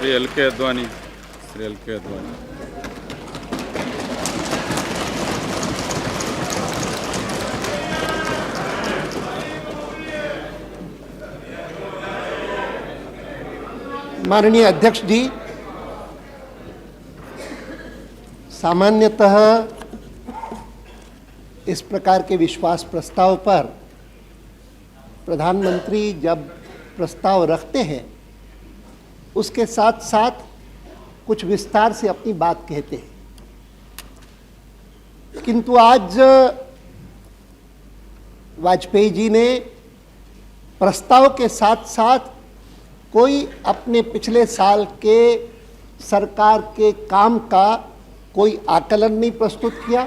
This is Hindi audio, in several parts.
श्री एल.के. अद्वानी, श्री एल.के. अद्वानी। माननीय अध्यक्ष जी, सामान्यतः इस प्रकार के विश्वास प्रस्ताव पर प्रधानमंत्री जब प्रस्ताव रखते हैं उसके साथ साथ कुछ विस्तार से अपनी बात कहते हैं, किंतु आज वाजपेयी जी ने प्रस्ताव के साथ साथ कोई अपने पिछले साल के सरकार के काम का कोई आकलन नहीं प्रस्तुत किया,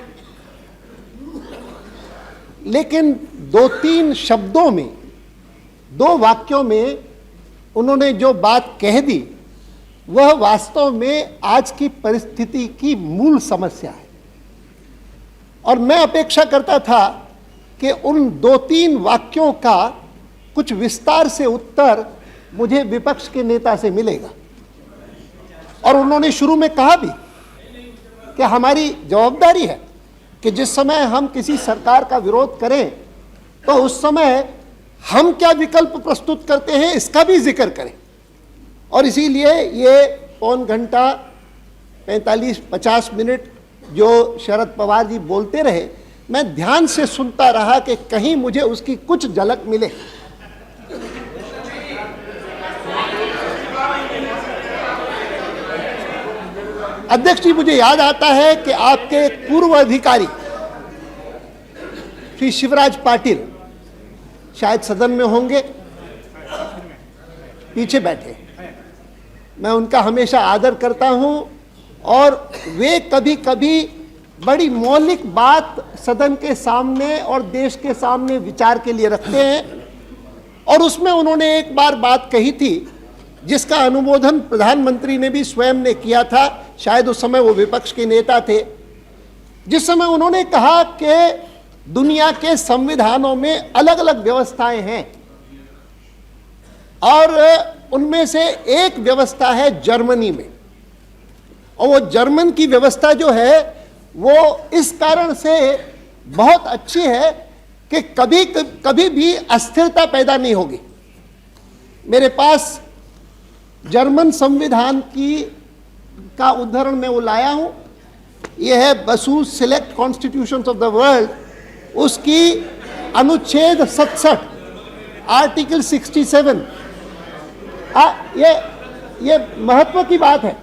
लेकिन 2-3 शब्दों में, 2 वाक्यों में उन्होंने जो बात कह दी वह वास्तव में आज की परिस्थिति की मूल समस्या है। और मैं अपेक्षा करता था कि उन 2-3 वाक्यों का कुछ विस्तार से उत्तर मुझे विपक्ष के नेता से मिलेगा। और उन्होंने शुरू में कहा भी कि हमारी जवाबदारी है कि जिस समय हम किसी सरकार का विरोध करें तो उस समय हम क्या विकल्प प्रस्तुत करते हैं इसका भी जिक्र करें। और इसीलिए ये पौन घंटा 45-50 मिनट जो शरद पवार जी बोलते रहे, मैं ध्यान से सुनता रहा कि कहीं मुझे उसकी कुछ झलक मिले। अध्यक्ष जी, मुझे याद आता है कि आपके एक पूर्व अधिकारी श्री शिवराज पाटिल शायद सदन में होंगे, पीछे बैठे। मैं उनका हमेशा आदर करता हूं और वे कभी कभी बड़ी मौलिक बात सदन के सामने और देश के सामने विचार के लिए रखते हैं। और उसमें उन्होंने एक बार बात कही थी जिसका अनुमोदन प्रधानमंत्री ने भी स्वयं ने किया था, शायद उस समय वो विपक्ष के नेता थे, जिस समय उन्होंने कहा कि दुनिया के संविधानों में अलग अलग व्यवस्थाएं हैं और उनमें से एक व्यवस्था है जर्मनी में। और वो जर्मन की व्यवस्था जो है वो इस कारण से बहुत अच्छी है कि कभी भी अस्थिरता पैदा नहीं होगी। मेरे पास जर्मन संविधान का उदाहरण मैं वो लाया हूं, यह है Basu's select constitutions of the world, उसकी अनुच्छेद 67 आर्टिकल 67। ये महत्व की बात है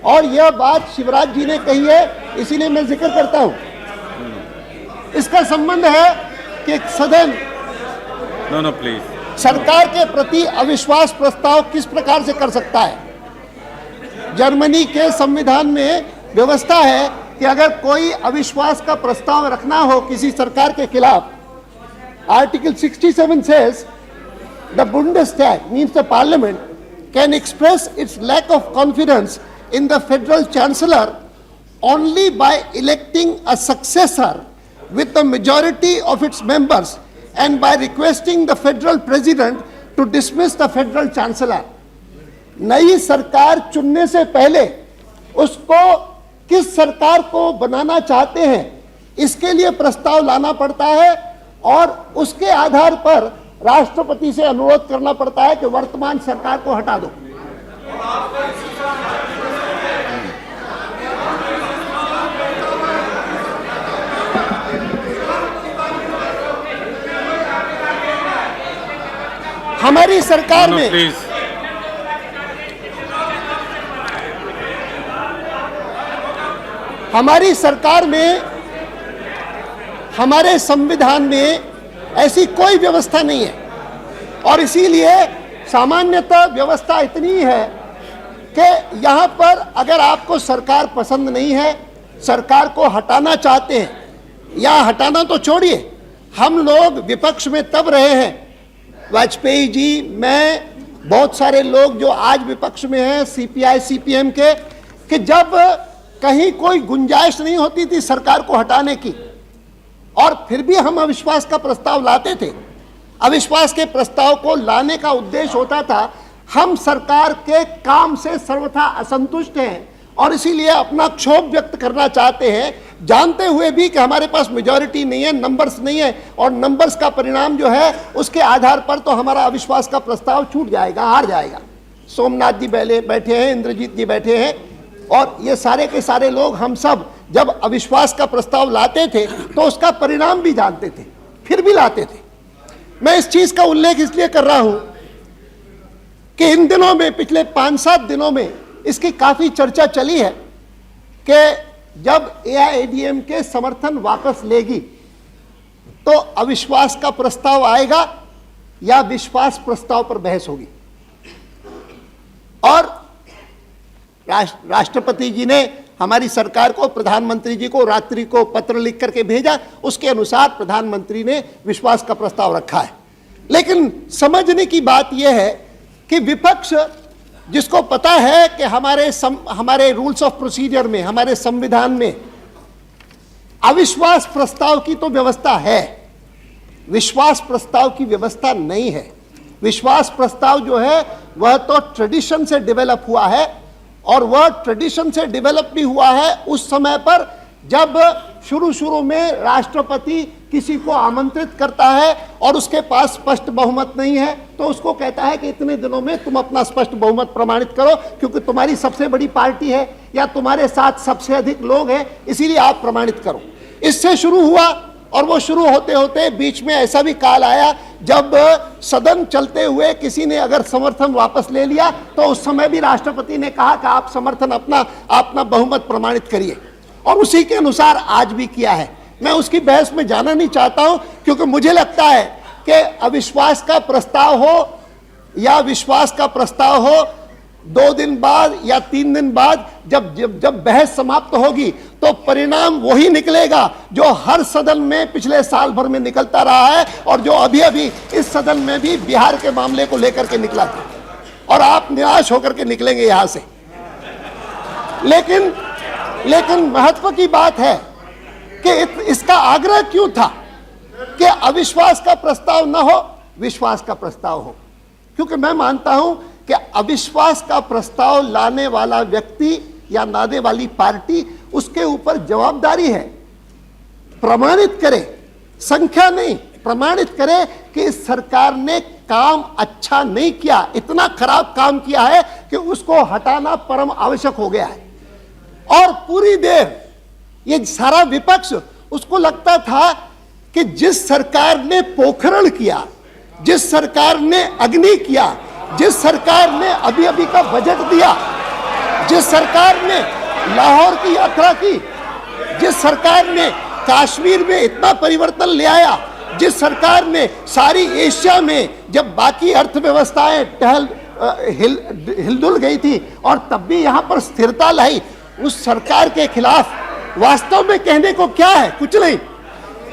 और यह बात शिवराज जी ने कही है, इसीलिए मैं जिक्र करता हूं। इसका संबंध है कि सदन नो प्लीज सरकार के प्रति अविश्वास प्रस्ताव किस प्रकार से कर सकता है। जर्मनी के संविधान में व्यवस्था है कि अगर कोई अविश्वास का प्रस्ताव रखना हो किसी सरकार के खिलाफ, article 67 says the Bundestag means the parliament can express its lack of confidence in the federal chancellor only by electing a successor with the majority of its members and by requesting the federal president to dismiss the federal chancellor। नई सरकार चुनने से पहले उसको किस सरकार को बनाना चाहते हैं इसके लिए प्रस्ताव लाना पड़ता है और उसके आधार पर राष्ट्रपति से अनुरोध करना पड़ता है कि वर्तमान सरकार को हटा दो। हमारी सरकार में हमारे संविधान में ऐसी कोई व्यवस्था नहीं है और इसीलिए सामान्यतः व्यवस्था इतनी है कि यहाँ पर अगर आपको सरकार पसंद नहीं है, सरकार को हटाना चाहते हैं, या हटाना तो छोड़िए, हम लोग विपक्ष में तब रहे हैं, वाजपेयी जी, मैं, बहुत सारे लोग जो आज विपक्ष में हैं सीपीआई सीपीएम के, कि जब कहीं कोई गुंजाइश नहीं होती थी सरकार को हटाने की और फिर भी हम अविश्वास का प्रस्ताव लाते थे। अविश्वास के प्रस्ताव को लाने का उद्देश्य होता था हम सरकार के काम से सर्वथा असंतुष्ट हैं और इसीलिए अपना क्षोभ व्यक्त करना चाहते हैं, जानते हुए भी कि हमारे पास मेजॉरिटी नहीं है, नंबर्स नहीं है और नंबर्स का परिणाम जो है उसके आधार पर तो हमारा अविश्वास का प्रस्ताव छूट जाएगा, हार जाएगा। सोमनाथ जी बैठे हैं, इंद्रजीत जी बैठे हैं और ये सारे के सारे लोग, हम सब जब अविश्वास का प्रस्ताव लाते थे तो उसका परिणाम भी जानते थे, फिर भी लाते थे। मैं इस चीज का उल्लेख इसलिए कर रहा हूं कि इन दिनों में, पिछले 5-7 दिनों में इसकी काफी चर्चा चली है कि जब AIADMK समर्थन वापस लेगी तो अविश्वास का प्रस्ताव आएगा या विश्वास प्रस्ताव पर बहस होगी। और राष्ट्रपति जी ने हमारी सरकार को, प्रधानमंत्री जी को रात्रि को पत्र लिख करके भेजा, उसके अनुसार प्रधानमंत्री ने विश्वास का प्रस्ताव रखा है। लेकिन समझने की बात यह है कि विपक्ष, जिसको पता है कि हमारे रूल्स ऑफ प्रोसीजर में, हमारे संविधान में अविश्वास प्रस्ताव की तो व्यवस्था है, विश्वास प्रस्ताव की व्यवस्था नहीं है। विश्वास प्रस्ताव जो है वह तो ट्रेडिशन से डेवलप हुआ है और वह ट्रेडिशन से डेवलप भी हुआ है उस समय पर जब शुरू में राष्ट्रपति किसी को आमंत्रित करता है और उसके पास स्पष्ट बहुमत नहीं है तो उसको कहता है कि इतने दिनों में तुम अपना स्पष्ट बहुमत प्रमाणित करो क्योंकि तुम्हारी सबसे बड़ी पार्टी है या तुम्हारे साथ सबसे अधिक लोग हैं, इसीलिए आप प्रमाणित करो। इससे शुरू हुआ और वो शुरू होते होते बीच में ऐसा भी काल आया जब सदन चलते हुए किसी ने अगर समर्थन वापस ले लिया तो उस समय भी राष्ट्रपति ने कहा कि आप समर्थन अपना बहुमत प्रमाणित करिए और उसी के अनुसार आज भी किया है। मैं उसकी बहस में जाना नहीं चाहता हूं क्योंकि मुझे लगता है कि अविश्वास का प्रस्ताव हो या विश्वास का प्रस्ताव हो, 2 दिन बाद या 3 दिन बाद जब बहस समाप्त होगी तो परिणाम वही निकलेगा जो हर सदन में पिछले साल भर में निकलता रहा है और जो अभी इस सदन में भी बिहार के मामले को लेकर के निकला था और आप निराश होकर के निकलेंगे यहां से। लेकिन महत्व की बात है कि इसका आग्रह क्यों था कि अविश्वास का प्रस्ताव न हो, विश्वास का प्रस्ताव हो, क्योंकि मैं मानता हूं कि अविश्वास का प्रस्ताव लाने वाला व्यक्ति या लाने वाली पार्टी, उसके ऊपर जवाबदारी है, प्रमाणित करे, संख्या नहीं, प्रमाणित करे कि इस सरकार ने काम अच्छा नहीं किया, इतना खराब काम किया है कि उसको हटाना परम आवश्यक हो गया है। और पूरी देर ये सारा विपक्ष, उसको लगता था कि जिस सरकार ने पोखरण किया, जिस सरकार ने अग्नि किया, जिस सरकार ने अभी का बजट दिया, जिस सरकार ने लाहौर की यात्रा की, जिस सरकार ने कश्मीर में इतना परिवर्तन ले आया, जिस सरकार ने सारी एशिया में जब बाकी अर्थव्यवस्थाएं हिलडुल गई थी और तब भी यहां पर स्थिरता लाई, उस सरकार के खिलाफ वास्तव में कहने को क्या है? कुछ नहीं।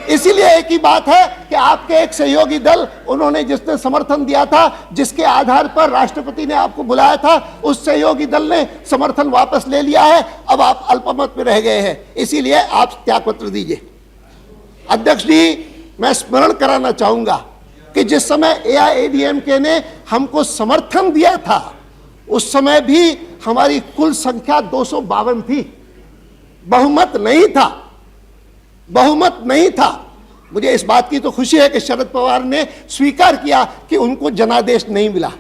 इसीलिए एक ही बात है कि आपके एक सहयोगी दल, उन्होंने जिसने समर्थन दिया था, जिसके आधार पर राष्ट्रपति ने आपको बुलाया था, उस सहयोगी दल ने समर्थन वापस ले लिया है। अब आप अल्पमत में रह गए हैं, इसीलिए आप त्यागपत्र दीजिए। अध्यक्ष जी, मैं स्मरण कराना चाहूंगा कि जिस समय AIADMK ने हमको समर्थन दिया था उस समय भी हमारी कुल संख्या 252 थी, बहुमत नहीं था, बहुमत नहीं था। मुझे इस बात की तो खुशी है कि शरद पवार ने स्वीकार किया कि उनको जनादेश नहीं मिला,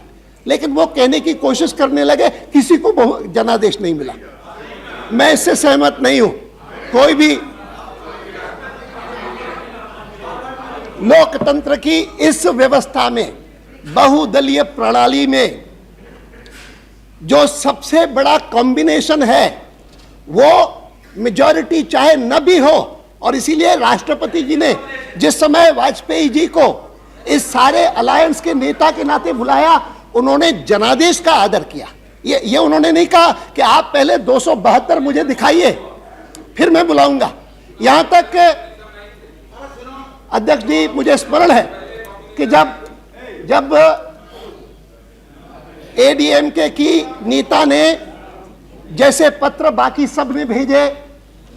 लेकिन वो कहने की कोशिश करने लगे किसी को जनादेश नहीं मिला। मैं इससे सहमत नहीं हूं। कोई भी लोकतंत्र की इस व्यवस्था में, बहुदलीय प्रणाली में जो सबसे बड़ा कॉम्बिनेशन है वो मेजॉरिटी चाहे न भी हो, और इसीलिए राष्ट्रपति जी ने जिस समय वाजपेयी जी को इस सारे अलायंस के नेता के नाते बुलाया, उन्होंने जनादेश का आदर किया। ये उन्होंने नहीं कहा कि आप पहले 272 मुझे दिखाइए फिर मैं बुलाऊंगा। यहां तक अध्यक्ष जी, मुझे स्मरण है कि जब ADMK की नेता ने जैसे पत्र बाकी सब ने भेजे,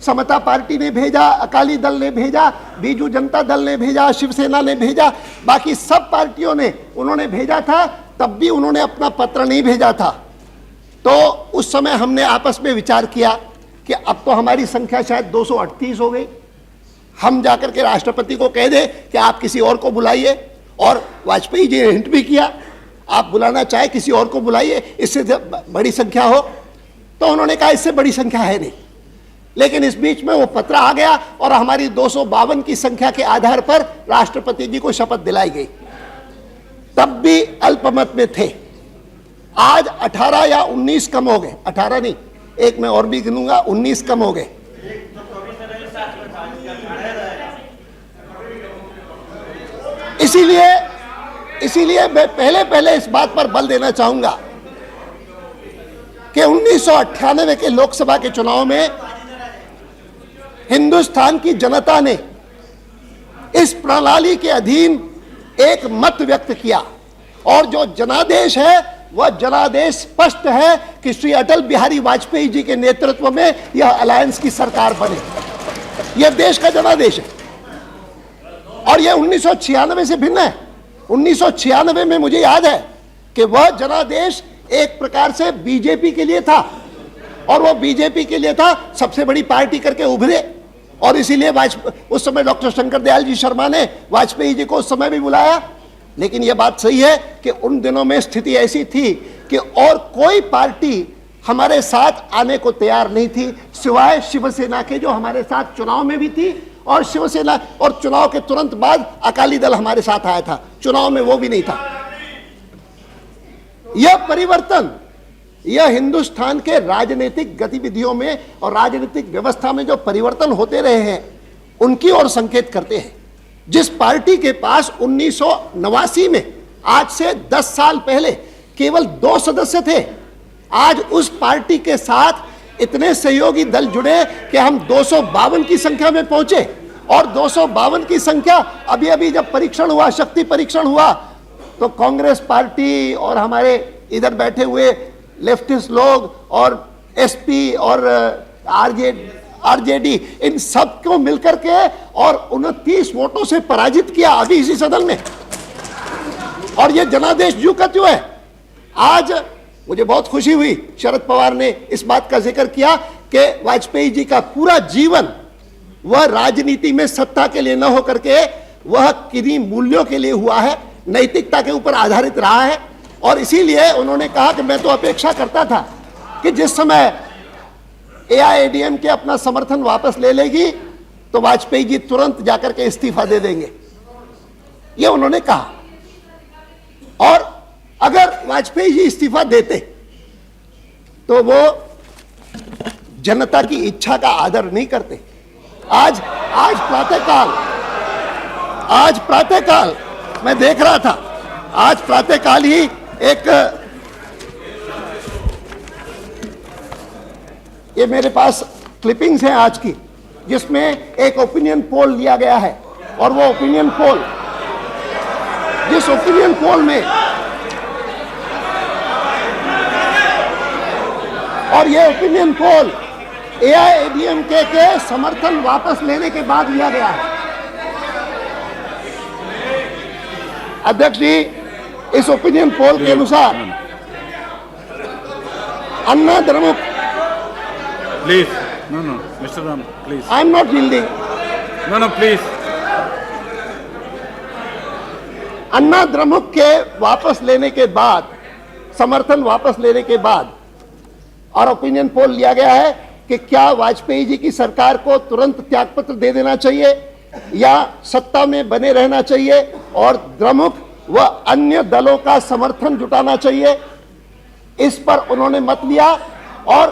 समता पार्टी ने भेजा, अकाली दल ने भेजा, बीजू जनता दल ने भेजा, शिवसेना ने भेजा, बाकी सब पार्टियों ने उन्होंने भेजा था तब भी उन्होंने अपना पत्र नहीं भेजा था। तो उस समय हमने आपस में विचार किया कि अब तो हमारी संख्या शायद 238 हो गई, हम जाकर के राष्ट्रपति को कह दे कि आप किसी और को बुलाइए। और वाजपेयी जी ने हिंट भी किया, आप बुलाना चाहे किसी और को बुलाइए, इससे बड़ी संख्या हो। तो उन्होंने कहा इससे बड़ी संख्या है नहीं। लेकिन इस बीच में वो पत्र आ गया और हमारी 252 की संख्या के आधार पर राष्ट्रपति जी को शपथ दिलाई गई। तब भी अल्पमत में थे। आज 18 या 19 कम हो गए, 18 नहीं, एक मैं और भी गिनूंगा, 19 कम हो गए। इसीलिए मैं पहले इस बात पर बल देना चाहूंगा कि 1998 के लोकसभा के चुनाव में हिंदुस्तान की जनता ने इस प्रणाली के अधीन एक मत व्यक्त किया और जो जनादेश है वह जनादेश स्पष्ट है कि श्री अटल बिहारी वाजपेयी जी के नेतृत्व में यह अलायंस की सरकार बने। यह देश का जनादेश है और यह 1996 से भिन्न है। 1996 में मुझे याद है कि वह जनादेश एक प्रकार से बीजेपी के लिए था और वह बीजेपी के लिए था, सबसे बड़ी पार्टी करके उभरे और इसीलिए उस समय डॉक्टर शंकर दयाल जी शर्मा ने वाजपेयी जी को उस समय भी बुलाया। लेकिन यह बात सही है कि उन दिनों में स्थिति ऐसी थी कि और कोई पार्टी हमारे साथ आने को तैयार नहीं थी सिवाय शिवसेना के, जो हमारे साथ चुनाव में भी थी और शिवसेना, और चुनाव के तुरंत बाद अकाली दल हमारे साथ आया था, चुनाव में वो भी नहीं था। यह परिवर्तन, यह हिंदुस्तान के राजनीतिक गतिविधियों में और राजनीतिक व्यवस्था में जो परिवर्तन होते रहे हैं उनकी ओर संकेत करते हैं। जिस पार्टी के पास 1989 में, आज से 10 साल पहले, केवल 2 सदस्य थे, आज उस पार्टी के साथ इतने सहयोगी दल जुड़े कि हम 252 की संख्या में पहुंचे। और 252 की संख्या अभी जब परीक्षण हुआ, शक्ति परीक्षण हुआ, तो कांग्रेस पार्टी और हमारे इधर बैठे हुए लेफ्टिस्ट लोग और एसपी और आरजेडी, इन सब को मिलकर के और 29 वोटों से पराजित किया अभी इसी सदन में। और ये जनादेश यूं का त्यों है। आज मुझे बहुत खुशी हुई, शरद पवार ने इस बात का जिक्र किया कि वाजपेयी जी का पूरा जीवन वह राजनीति में सत्ता के लिए न होकर के वह किन्हीं मूल्यों के लिए हुआ है, नैतिकता के ऊपर आधारित रहा है। और इसीलिए उन्होंने कहा कि मैं तो अपेक्षा करता था कि जिस समय AIADMK अपना समर्थन वापस ले लेगी तो वाजपेयी जी तुरंत जाकर के इस्तीफा दे देंगे, ये उन्होंने कहा। और अगर वाजपेयी जी इस्तीफा देते तो वो जनता की इच्छा का आदर नहीं करते। आज प्रातःकाल मैं देख रहा था, आज प्रातःकाल ही एक, ये मेरे पास क्लिपिंग्स हैं आज की, जिसमें एक ओपिनियन पोल लिया गया है और वो ओपिनियन पोल, जिस ओपिनियन पोल में, और ये ओपिनियन पोल AIADMK के समर्थन वापस लेने के बाद लिया गया है। अध्यक्ष जी, इस ओपिनियन पोल के अनुसार Anna Dramuk, please, no mister Ram, please, I am not yielding, no please. Anna Dramuk के वापस लेने के बाद, समर्थन वापस लेने के बाद, और ओपिनियन पोल लिया गया है कि क्या वाजपेयी जी की सरकार को तुरंत त्यागपत्र दे देना चाहिए या सत्ता में बने रहना चाहिए और द्रमुक व अन्य दलों का समर्थन जुटाना चाहिए। इस पर उन्होंने मत लिया और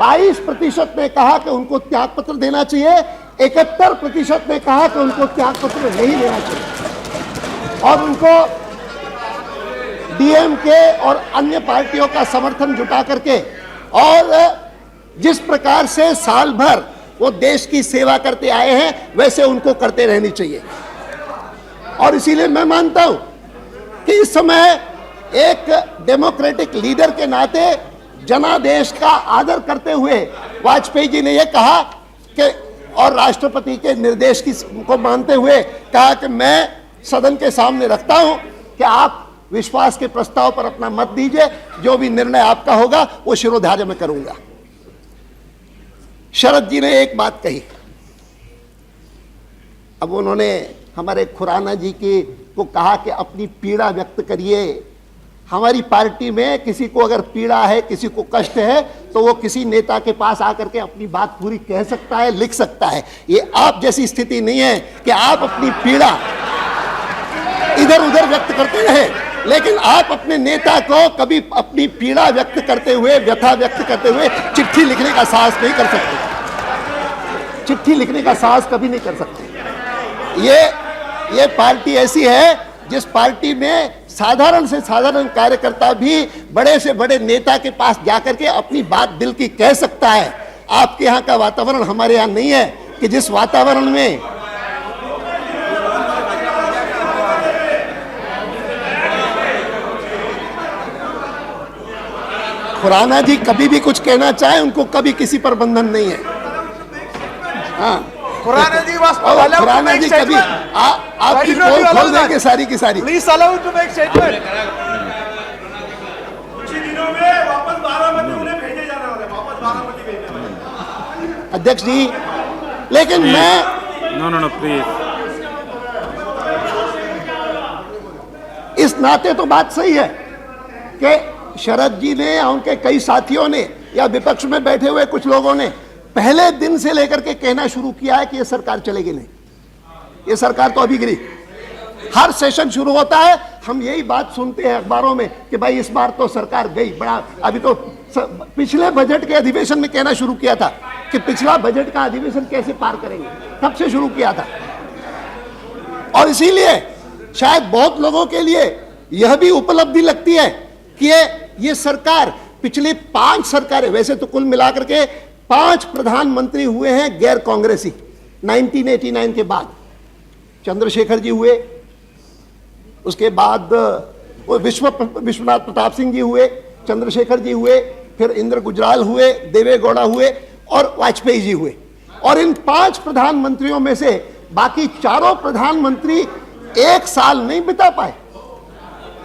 22% ने कहा कि उनको त्यागपत्र देना चाहिए, 71% ने कहा कि उनको त्यागपत्र नहीं देना चाहिए और उनको DMK और अन्य पार्टियों का समर्थन जुटा करके, और जिस प्रकार से साल भर वो देश की सेवा करते आए हैं वैसे उनको करते रहनी चाहिए। और इसीलिए मैं मानता हूं कि इस समय एक डेमोक्रेटिक लीडर के नाते जनादेश का आदर करते हुए वाजपेयी जी ने यह कहा कि, और राष्ट्रपति के निर्देश को मानते हुए कहा कि मैं सदन के सामने रखता हूं कि आप विश्वास के प्रस्ताव पर अपना मत दीजिए। जो भी निर्णय आपका होगा वो शिरोधार्य में करूंगा। शरद जी ने एक बात कही, अब उन्होंने हमारे खुराना जी को कहा कि अपनी पीड़ा व्यक्त करिए। हमारी पार्टी में किसी को अगर पीड़ा है, किसी को कष्ट है, तो वो किसी नेता के पास आकर के अपनी बात पूरी कह सकता है, लिख सकता है। ये आप जैसी स्थिति नहीं है कि आप अपनी पीड़ा इधर उधर व्यक्त करते रहे, लेकिन आप अपने नेता को कभी अपनी पीड़ा व्यक्त करते हुए, व्यथा व्यक्त करते हुए चिट्ठी लिखने का साहस नहीं कर सकते। चिट्ठी लिखने का साहस कभी नहीं कर सकते। ये पार्टी ऐसी है जिस पार्टी में साधारण से साधारण कार्यकर्ता भी बड़े से बड़े नेता के पास जाकर के अपनी बात दिल की कह सकता है। आपके यहाँ का वातावरण हमारे यहाँ नहीं है कि जिस वातावरण में खुराना जी कभी भी कुछ कहना चाहे, उनको कभी किसी पर बंधन नहीं है। हाँ, खुराना जी was खुराना जी कभी आपकी पोल खोल देंगे सारी की सारी। Please allow him to make statement. कुछ ही दिनों में वापस बारामती उन्हें भेजे जाने वाले, वापस बारामती भेजने वाले। अध्यक्ष जी, लेकिन मैं No, please. इस नाते तो बात सही है कि शरद जी ने या उनके कई साथियों ने या विपक्ष में बैठे हुए कुछ लोगों ने पहले दिन से लेकर के कहना शुरू किया है कि यह सरकार चलेगी नहीं, ये सरकार तो अभी गिरी। हर सेशन शुरू होता है हम यही बात सुनते हैं अखबारों में कि भाई इस बार तो सरकार गई। बड़ा अभी तो पिछले बजट के अधिवेशन में कहना शुरू किया था कि पिछला बजट का अधिवेशन कैसे पार करेंगे, तब से शुरू किया था। और इसीलिए शायद बहुत लोगों के लिए यह भी उपलब्धि लगती है कि ये सरकार, पिछली 5 सरकारें, वैसे तो कुल मिलाकर के 5 प्रधानमंत्री हुए हैं गैर कांग्रेसी 1989 के बाद। चंद्रशेखर जी हुए, उसके बाद विश्वनाथ प्रताप सिंह जी हुए, चंद्रशेखर जी हुए, फिर इंद्र गुजराल हुए, देवे गौड़ा हुए और वाजपेयी जी हुए। और इन 5 प्रधानमंत्रियों में से बाकी चारों प्रधानमंत्री 1 साल नहीं बिता पाए,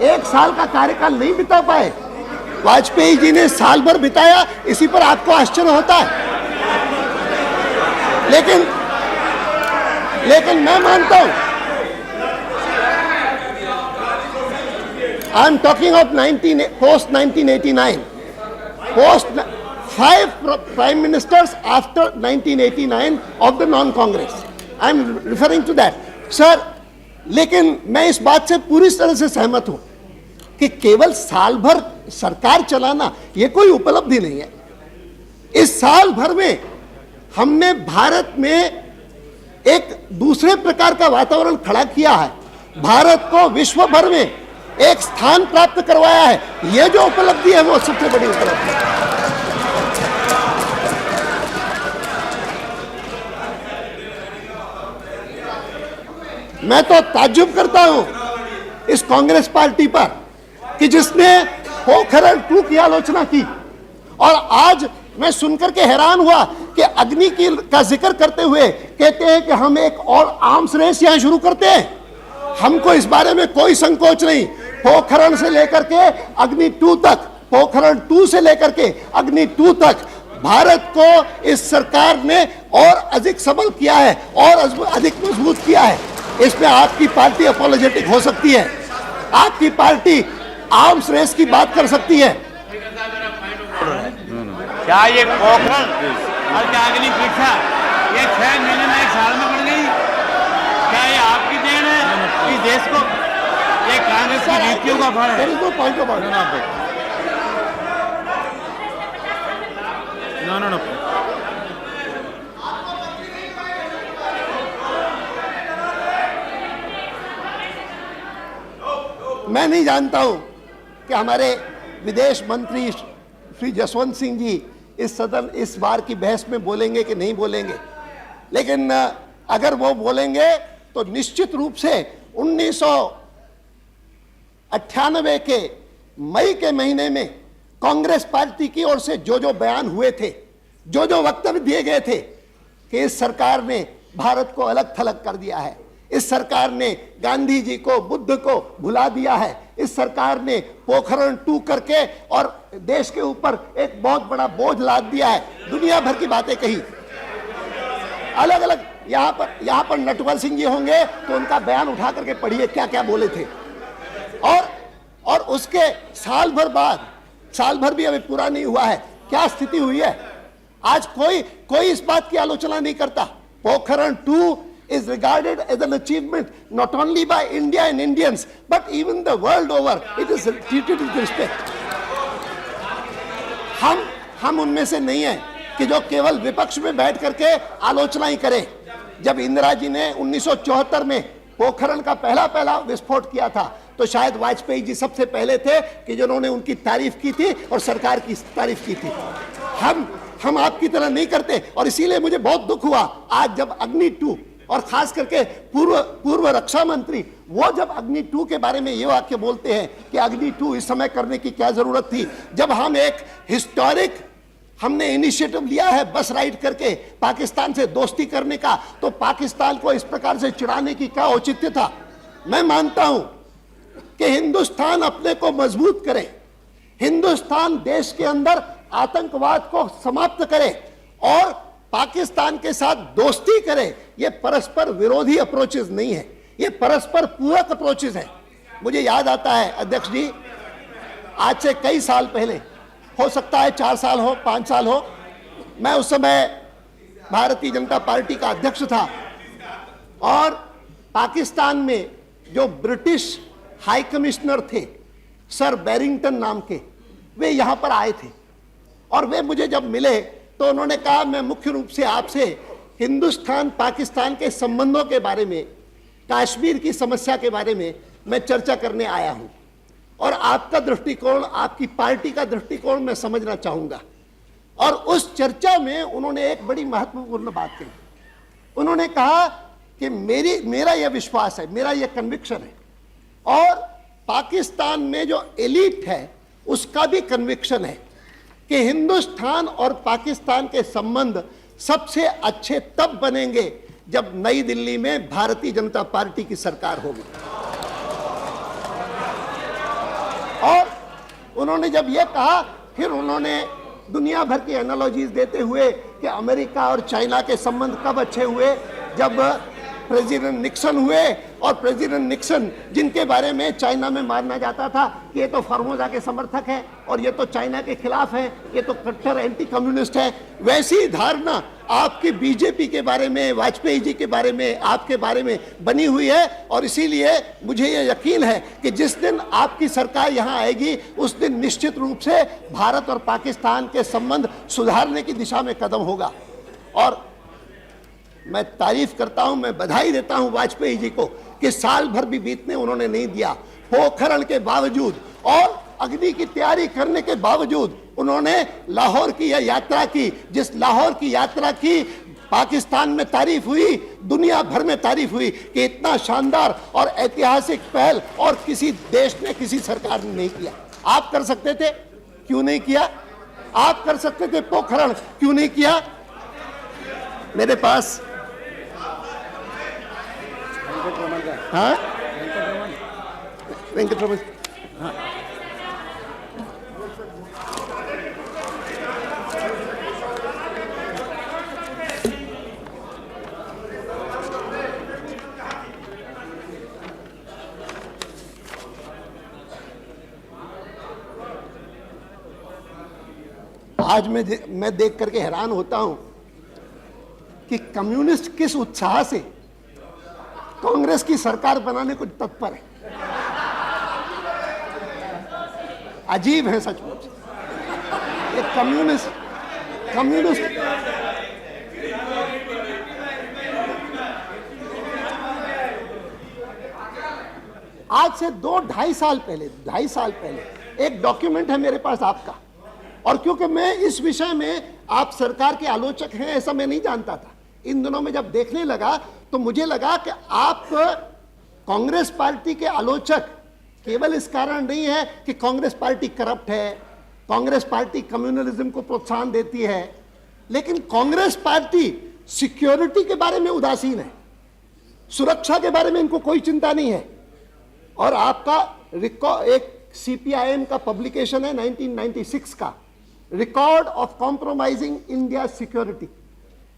1 साल का कार्यकाल नहीं बिता पाए। वाजपेयी जी ने साल भर बिताया, इसी पर आपको आश्चर्य होता है। लेकिन मैं मानता हूं, I am talking of post 1989, post 5 prime ministers after 1989 of the non Congress, I am referring to that sir. लेकिन मैं इस बात से पूरी तरह से सहमत हूं कि केवल साल भर सरकार चलाना ये कोई उपलब्धि नहीं है। इस साल भर में हमने भारत में एक दूसरे प्रकार का वातावरण खड़ा किया है, भारत को विश्व भर में एक स्थान प्राप्त करवाया है। ये जो उपलब्धि है वो सबसे बड़ी उपलब्धि है। मैं तो ताज्जुब करता हूं इस कांग्रेस पार्टी पर कि जिसने पोखरण 2 की आलोचना की, और आज मैं सुनकर के हैरान हुआ कि अग्नि का जिक्र करते हुए कहते हैं कि हम एक और आर्म्स रेस यहां शुरू करते हैं। हमको इस बारे में कोई संकोच नहीं। पोखरण से लेकर के अग्नि 2 तक, पोखरण 2 से लेकर के अग्नि 2 तक भारत को इस सरकार ने और अधिक सबल किया है और अधिक मजबूत किया है। इसमें आपकी पार्टी अपोलोजेटिक हो सकती है, आपकी पार्टी आर्म्स रेस की बात कर सकती है। क्या ये पोखरण और क्या अग्नि परीक्षा ये 6 महीने में 1 साल में बढ़ गई? क्या ये आपकी देन है इस देश को? ये कांग्रेस की नीतियों का फल है। No. मैं नहीं जानता हूं कि हमारे विदेश मंत्री श्री जसवंत सिंह जी इस बार की बहस में बोलेंगे कि नहीं बोलेंगे, लेकिन अगर वो बोलेंगे तो निश्चित रूप से 1998 के मई के महीने में कांग्रेस पार्टी की ओर से जो बयान हुए थे, जो वक्तव्य दिए गए थे कि इस सरकार ने भारत को अलग थलग कर दिया है, इस सरकार ने गांधी जी को, बुद्ध को भुला दिया है, इस सरकार ने पोखरण 2 करके और देश के ऊपर एक बहुत बड़ा बोझ लाद दिया है। दुनिया भर की बातें कही, अलग अलग। यहां पर नटवर सिंह जी होंगे तो उनका बयान उठा करके पढ़िए क्या क्या बोले थे। और उसके साल भर बाद, साल भर भी अभी पूरा नहीं हुआ है, क्या स्थिति हुई है। आज कोई इस बात की आलोचना नहीं करता। Pokhran 2 is regarded as an achievement not only by India and Indians but even the world over. It is treated with respect. हम उनमें से नहीं हैं कि जो केवल विपक्ष में बैठ करके आलोचना ही करें। जब इंदिरा जी ने 1974 में पोखरण का पहला विस्फोट किया था तो शायद वाजपेयी जी सबसे पहले थे कि जिन्होंने उनकी तारीफ की थी और सरकार की तारीफ की थी। हम आपकी तरह नहीं करते और इसीलिए मुझे बहुत दुख हुआ आज जब अग्नि 2 और खास करके पूर्व रक्षा मंत्री वो जब अग्नि 2 के बारे में ये वाक्य बोलते हैं कि अग्नि 2 इस समय करने की क्या जरूरत थी, जब हम एक हिस्टोरिक हमने इनिशिएटिव लिया है बस राइड करके पाकिस्तान से दोस्ती करने का, तो पाकिस्तान को इस प्रकार से चिढ़ाने की क्या औचित्य था। मैं मानता हूं कि हिंदुस्तान अपने को मजबूत करे, हिंदुस्तान देश के अंदर आतंकवाद को समाप्त करे और पाकिस्तान के साथ दोस्ती करे। ये परस्पर विरोधी अप्रोचेस नहीं है, ये परस्पर पूरक अप्रोचेस है। मुझे याद आता है अध्यक्ष जी, आज से कई साल पहले, हो सकता है 4 साल हो, 5 साल हो, मैं उस समय भारतीय जनता पार्टी का अध्यक्ष था और पाकिस्तान में जो ब्रिटिश हाई कमिश्नर थे सर बैरिंगटन नाम के, वे यहां पर आए थे और वे मुझे जब मिले तो उन्होंने कहा मैं मुख्य रूप से आपसे हिंदुस्तान पाकिस्तान के संबंधों के बारे में, कश्मीर की समस्या के बारे में मैं चर्चा करने आया हूं और आपका दृष्टिकोण, आपकी पार्टी का दृष्टिकोण मैं समझना चाहूंगा। और उस चर्चा में उन्होंने एक बड़ी महत्वपूर्ण बात कही। उन्होंने कहा कि मेरा यह विश्वास है, मेरा यह कन्विक्शन है और पाकिस्तान में जो एलीट है उसका भी कन्विक्शन है कि हिंदुस्तान और पाकिस्तान के संबंध सबसे अच्छे तब बनेंगे जब नई दिल्ली में भारतीय जनता पार्टी की सरकार होगी। और उन्होंने जब यह कहा, फिर उन्होंने दुनिया भर की एनालॉजीज देते हुए कि अमेरिका और चाइना के संबंध कब अच्छे हुए, जब प्रेसिडेंट निक्सन हुए और प्रेसिडेंट निक्सन जिनके बारे में चाइना में माना जाता था कि ये तो फॉर्मोजा के समर्थक है और ये तो चाइना के खिलाफ है, ये तो कट्टर एंटी कम्युनिस्ट है, वैसी धारणा आपकी बीजेपी के बारे में, वाजपेयी जी के बारे में, आपके बारे में बनी हुई है। और इसीलिए मुझे ये यकीन है कि जिस दिन आपकी सरकार यहाँ आएगी उस दिन निश्चित रूप से भारत और पाकिस्तान के संबंध सुधारने की दिशा में कदम होगा। और मैं तारीफ करता हूं, मैं बधाई देता हूं वाजपेयी जी को कि साल भर भी बीतने उन्होंने नहीं दिया। पोखरण के बावजूद और अग्नि की तैयारी करने के बावजूद उन्होंने लाहौर की यह यात्रा की, जिस लाहौर की यात्रा की पाकिस्तान में तारीफ हुई, दुनिया भर में तारीफ हुई कि इतना शानदार और ऐतिहासिक पहल और किसी देश ने, किसी सरकार ने नहीं किया। आप कर सकते थे, क्यों नहीं किया? आप कर सकते थे पोखरण, क्यों नहीं किया? मेरे पास हाँ वेंकटरमण, हाँ आज मैं देख करके हैरान होता हूं कि कम्युनिस्ट किस उत्साह से कांग्रेस की सरकार बनाने को तत्पर है। अजीब है सचमुच ये कम्युनिस्ट आज से 2-2.5 साल पहले एक डॉक्यूमेंट है मेरे पास आपका, और क्योंकि मैं इस विषय में आप सरकार के आलोचक हैं ऐसा मैं नहीं जानता था, इन दिनों में जब देखने लगा तो मुझे लगा कि आप कांग्रेस पार्टी के आलोचक केवल इस कारण नहीं है कि कांग्रेस पार्टी करप्ट है, कांग्रेस पार्टी कम्युनलिज्म को प्रोत्साहन देती है, लेकिन कांग्रेस पार्टी सिक्योरिटी के बारे में उदासीन है, सुरक्षा के बारे में इनको कोई चिंता नहीं है। और आपका एक CPIM का पब्लिकेशन है 1996 का, record of compromising India security,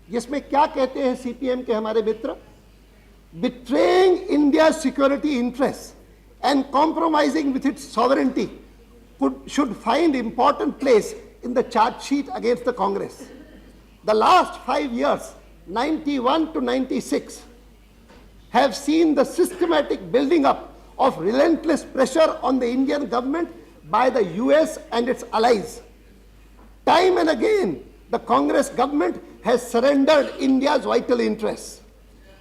जिसमें क्या कहते हैं CPM के हमारे मित्र, betraying India security interest and compromising with its sovereignty should find important place in the charge sheet against the Congress. The last 5 years, 91 to 96, have seen the systematic building up of relentless pressure on the Indian government by the US and its allies. Time and again, the Congress government has surrendered India's vital interests.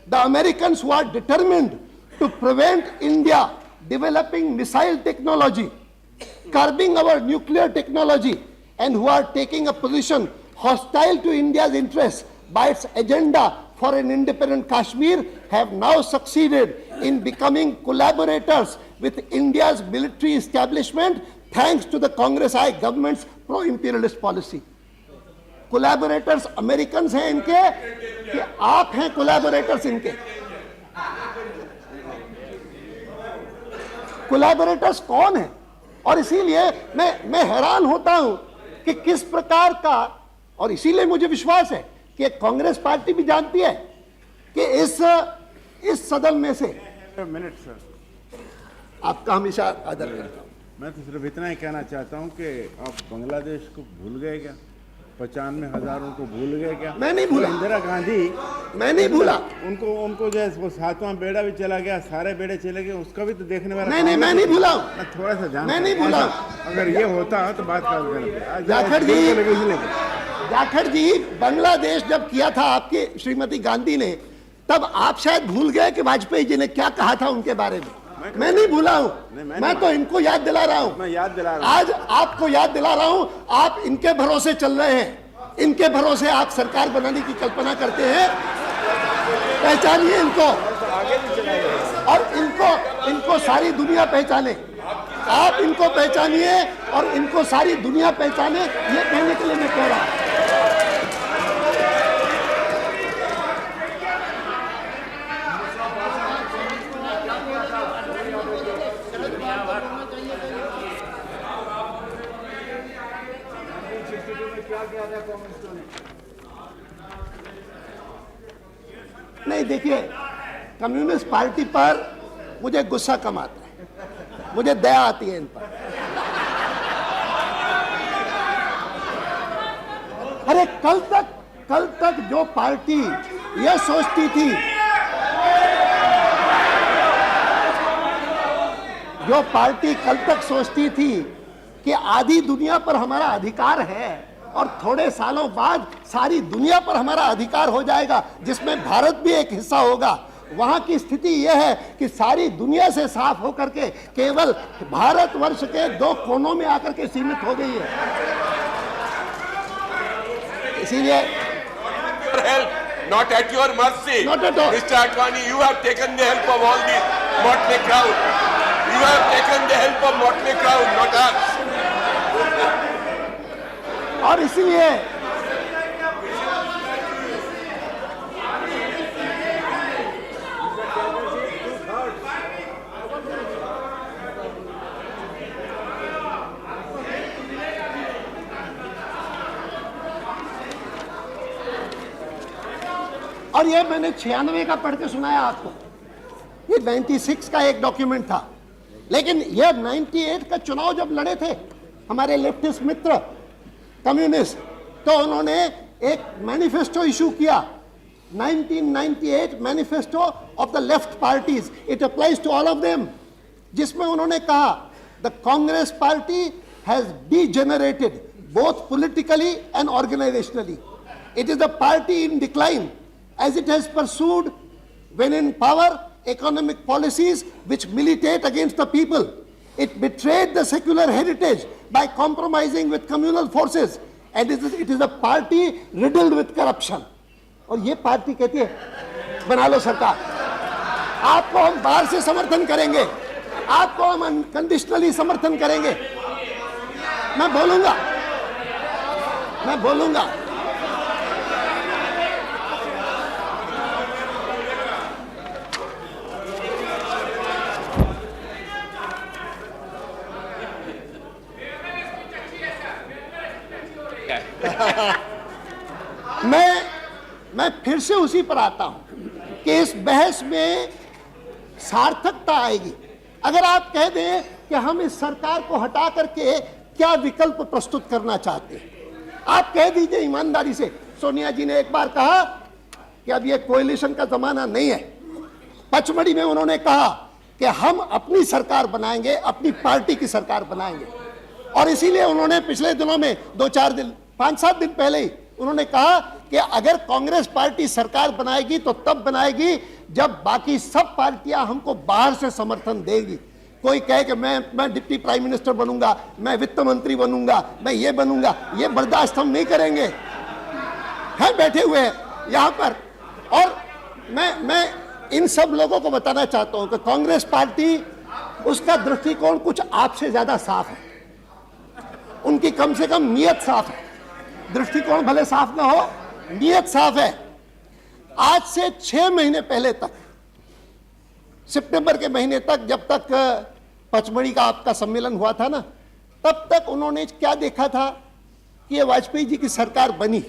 The Americans, who are determined to prevent India developing missile technology, curbing our nuclear technology, and who are taking a position hostile to India's interests by its agenda for an independent Kashmir, have now succeeded in becoming collaborators with India's military establishment thanks to the Congress-I government's pro-imperialist policy. Collaborators Americans हैं इनके कि आप हैं collaborators इनके? Collaborators कौन हैं? और इसीलिए मैं हैरान होता हूं कि किस प्रकार का, और इसीलिए मुझे विश्वास है कि कांग्रेस पार्टी भी जानती है कि इस सदन में से मिनट सर, आपका हमेशा आदर करता हूं। मैं तो सिर्फ इतना ही कहना चाहता हूं कि आप बांग्लादेश को भूल गए क्या? 95,000 को भूल गए क्या? मैं नहीं भूला। इंदिरा गांधी, मैं नहीं भूला। उनको जो है वो 7वां बेड़ा भी चला गया, सारे बेड़े चले गए, उसका भी तो देखने वाला। नहीं, मैं नहीं भूला हूं। मैं थोड़ा सा जान, मैं नहीं भूला। अगर ये होता तो बात कर जाखड़ जी, बांग्लादेश जब किया था आपकी श्रीमती गांधी ने, तब आप शायद भूल गए कि वाजपेयी जी ने क्या कहा था उनके बारे में। मैं नहीं भूला हूं, मैं तो इनको याद दिला रहा हूं। मैं याद दिला रहा हूं, आज आपको याद दिला रहा हूं। आप इनके भरोसे चल रहे हैं, इनके भरोसे आप सरकार बनाने की कल्पना करते हैं। पहचानिए इनको, और इनको सारी दुनिया पहचाने। आप इनको पहचानिए और इनको सारी दुनिया पहचाने, ये कहने के लिए मैं कह रहा हूं। नहीं, देखिए, कम्युनिस्ट पार्टी पर मुझे गुस्सा कम आता है, मुझे दया आती है इन पर। अरे कल तक जो पार्टी यह सोचती थी, जो पार्टी कल तक सोचती थी कि आधी दुनिया पर हमारा अधिकार है और थोड़े सालों बाद सारी दुनिया पर हमारा अधिकार हो जाएगा, जिसमें भारत भी एक हिस्सा होगा, वहां की स्थिति यह है कि सारी दुनिया से साफ होकर के केवल भारतवर्ष के 2 कोनों में आकर के सीमित हो गई है। इसीलिए not at your mercy. Not at all. Mr. Advani, you have taken the help of all the motley crowd. You have taken the help of motley crowd, not us. और इसलिए और ये मैंने 96 का पढ़ के सुनाया आपको। ये 96 का एक डॉक्यूमेंट था, लेकिन ये 98 का चुनाव जब लड़े थे हमारे लेफ्टिस्ट मित्र कम्युनिस्ट, तो उन्होंने एक मैनिफेस्टो इशू किया, 1998 manifesto of the left parties, it applies to all of them, जिसमें उन्होंने कहा the Congress party has degenerated both politically and organisationally. It is the party in decline as it has pursued, when in power, economic policies which militate against the people. It betrayed the secular heritage by compromising with communal forces, and it is a party riddled with corruption. और ये पार्टी कहती है बना लो सरकार, आपको हम बाहर से समर्थन करेंगे, आपको हम अनकंडीशनली समर्थन करेंगे। मैं बोलूंगा मैं फिर से उसी पर आता हूं कि इस बहस में सार्थकता आएगी अगर आप कह दें कि हम इस सरकार को हटा करके क्या विकल्प प्रस्तुत करना चाहते हैं। आप कह दीजिए ईमानदारी से, सोनिया जी ने एक बार कहा कि अब ये कोएलिशन का जमाना नहीं है। पचमढ़ी में उन्होंने कहा कि हम अपनी सरकार बनाएंगे, अपनी पार्टी की सरकार बनाएंगे, और इसीलिए उन्होंने पिछले दिनों में 2-4 दिन 5-7 दिन पहले ही उन्होंने कहा कि अगर कांग्रेस पार्टी सरकार बनाएगी तो तब बनाएगी जब बाकी सब पार्टियां हमको बाहर से समर्थन देंगी। कोई कहे कि मैं डिप्टी प्राइम मिनिस्टर बनूंगा, मैं वित्त मंत्री बनूंगा, मैं ये बनूंगा, ये बर्दाश्त हम नहीं करेंगे। हैं बैठे हुए हैं यहां पर, और मैं इन सब लोगों को बताना चाहता हूं कि कांग्रेस पार्टी, उसका दृष्टिकोण कुछ आपसे ज्यादा साफ है। उनकी कम से कम नीयत साफ है। दृष्टिकोण भले साफ ना हो, नीयत साफ है। आज से 6 महीने पहले तक, सितंबर के महीने तक, जब तक पचमढ़ी का आपका सम्मेलन हुआ था ना, तब तक उन्होंने क्या देखा था कि ये वाजपेयी जी की सरकार बनी,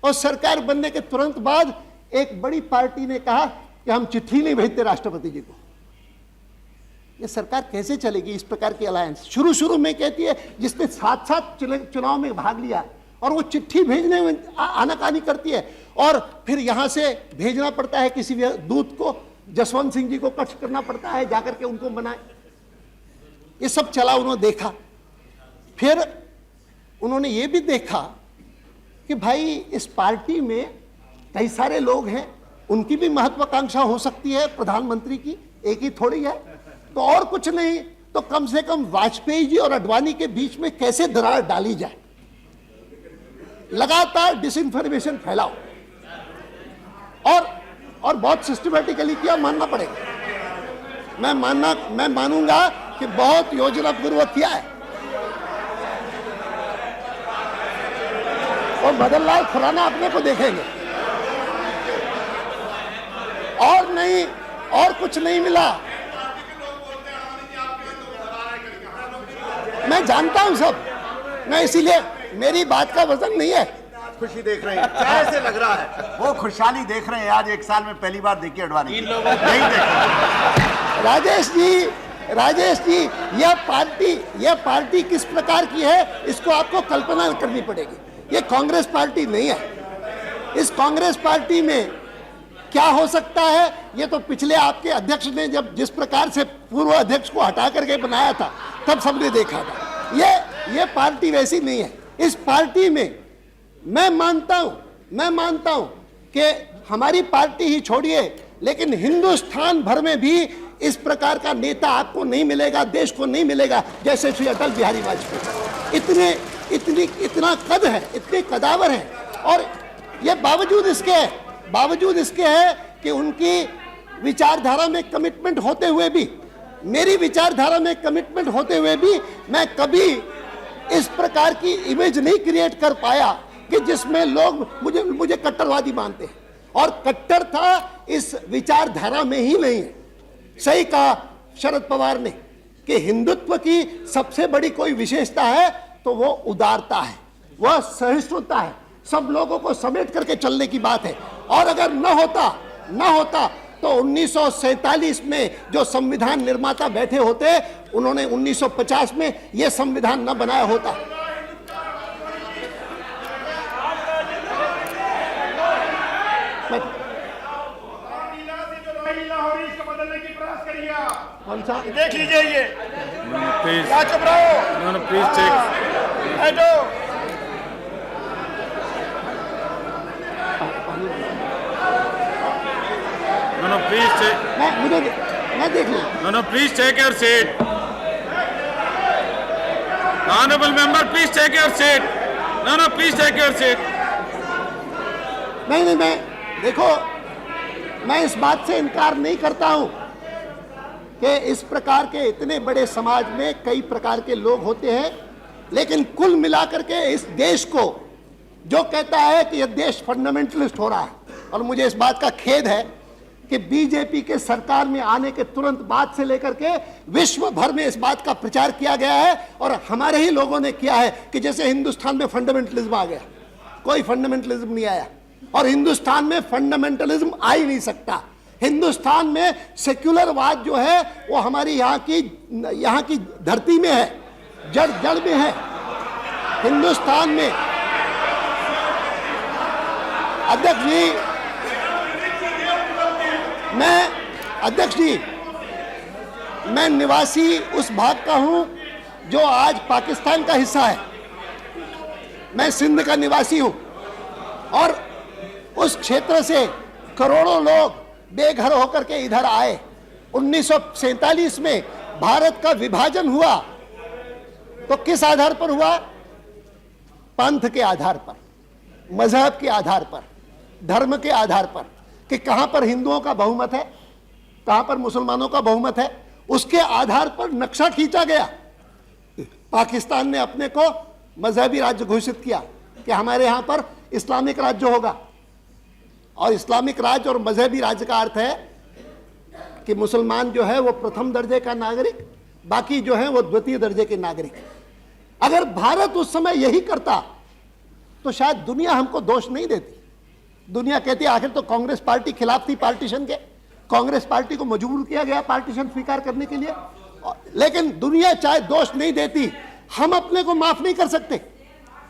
और सरकार बनने के तुरंत बाद एक बड़ी पार्टी ने कहा कि हम चिट्ठी नहीं भेजते राष्ट्रपति जी को। ये सरकार कैसे चलेगी इस प्रकार की अलायंस? शुरू में कहती है, जिसने 7 चुनाव में भाग लिया, और वो चिट्ठी भेजने में आनाकानी करती है, और फिर यहां से भेजना पड़ता है किसी दूत को, जसवंत सिंह जी को कष्ट करना पड़ता है जाकर के उनको बनाए। ये सब चला, उन्होंने देखा। फिर उन्होंने ये भी देखा कि भाई इस पार्टी में कई सारे लोग हैं, उनकी भी महत्वाकांक्षा हो सकती है प्रधानमंत्री की, एक ही थोड़ी है। तो और कुछ नहीं तो कम से कम वाजपेयी जी और अडवाणी के बीच में कैसे दरार डाली जाए। लगातार डिसइंफॉर्मेशन फैलाओ, और बहुत सिस्टमैटिकली किया, मानना पड़ेगा। मैं मानूंगा कि बहुत योजनापूर्वक किया है। और मदन लाल खुराना अपने को देखेंगे, और नहीं, और कुछ नहीं मिला। मैं जानता हूं सब, मैं इसीलिए, मेरी बात का वजन नहीं है। खुशी देख रहे हैं, कैसे लग रहा है? वो खुशहाली देख रहे हैं। आज 1 साल में पहली बार देखी अडवाणी नहीं देखा। राजेश जी, यह पार्टी किस प्रकार की है, इसको आपको कल्पना करनी पड़ेगी। ये कांग्रेस पार्टी नहीं है। इस कांग्रेस पार्टी में क्या हो सकता है, ये तो पिछले आपके अध्यक्ष ने जब जिस प्रकार से पूर्व अध्यक्ष को हटा करके बनाया था, तब सबने देखा था। ये पार्टी वैसी नहीं है। इस पार्टी में मैं मानता हूं कि हमारी पार्टी ही छोड़िए, लेकिन हिंदुस्तान भर में भी इस प्रकार का नेता आपको नहीं मिलेगा, देश को नहीं मिलेगा, जैसे श्री अटल बिहारी वाजपेयी। इतना कद है, इतने कदावर है, और ये बावजूद इसके है कि उनकी विचारधारा में कमिटमेंट होते हुए भी, मेरी विचारधारा में कमिटमेंट होते हुए भी, मैं कभी इस प्रकार की इमेज नहीं क्रिएट कर पाया कि जिसमें लोग मुझे कट्टरवादी मानते हैं। और कट्टरता इस विचारधारा में ही नहीं है। सही कहा शरद पवार ने कि हिंदुत्व की सबसे बड़ी कोई विशेषता है तो वो उदारता है, वह सहिष्णुता है, सब लोगों को समेट करके चलने की बात है। और अगर न होता तो 1947 में जो संविधान निर्माता बैठे होते, उन्होंने 1950 में यह संविधान न बनाया होता। कौन सा? देख लीजिए ये। क्या चुप रहो? Please take. बैठो। No, please take. मैं देख लूँ। No, please take your seat. Honorable member, please take your seat. No, please take your seat. नहीं, देखो, मैं इस बात से इनकार नहीं करता हूं कि इस प्रकार के इतने बड़े समाज में कई प्रकार के लोग होते हैं, लेकिन कुल मिलाकर के इस देश को जो कहता है कि यह देश फंडामेंटलिस्ट हो रहा है, और मुझे इस बात का खेद है कि बीजेपी के सरकार में आने के तुरंत बाद से लेकर के विश्व भर में इस बात का प्रचार किया गया है, और हमारे ही लोगों ने किया है कि जैसे हिंदुस्तान में फंडामेंटलिज्म आ गया। कोई फंडामेंटलिज्म नहीं आया, और हिंदुस्तान में फंडामेंटलिज्म आ ही नहीं सकता। हिंदुस्तान में सेक्युलरवाद जो है वो हमारी यहाँ की धरती में है, जड़ जड़ में है। हिंदुस्तान में अध्यक्ष जी मैं निवासी उस भाग का हूं जो आज पाकिस्तान का हिस्सा है। मैं सिंध का निवासी हूं और उस क्षेत्र से करोड़ों लोग बेघर होकर के इधर आए। 1947 में भारत का विभाजन हुआ तो किस आधार पर हुआ? पंथ के आधार पर, मजहब के आधार पर, धर्म के आधार पर, कि कहां पर हिंदुओं का बहुमत है, कहां पर मुसलमानों का बहुमत है, उसके आधार पर नक्शा खींचा गया। पाकिस्तान ने अपने को मजहबी राज्य घोषित किया कि हमारे यहां पर इस्लामिक राज्य होगा, और इस्लामिक राज्य और मजहबी राज्य का अर्थ है कि मुसलमान जो है वो प्रथम दर्जे का नागरिक, बाकी जो है वो द्वितीय दर्जे के नागरिक। अगर भारत उस समय यही करता तो शायद दुनिया हमको दोष नहीं देती। दुनिया कहती आखिर तो कांग्रेस पार्टी खिलाफ थी पार्टीशन के, कांग्रेस पार्टी को मजबूर किया गया पार्टीशन स्वीकार करने के लिए, लेकिन दुनिया चाहे दोष नहीं देती, हम अपने को माफ नहीं कर सकते।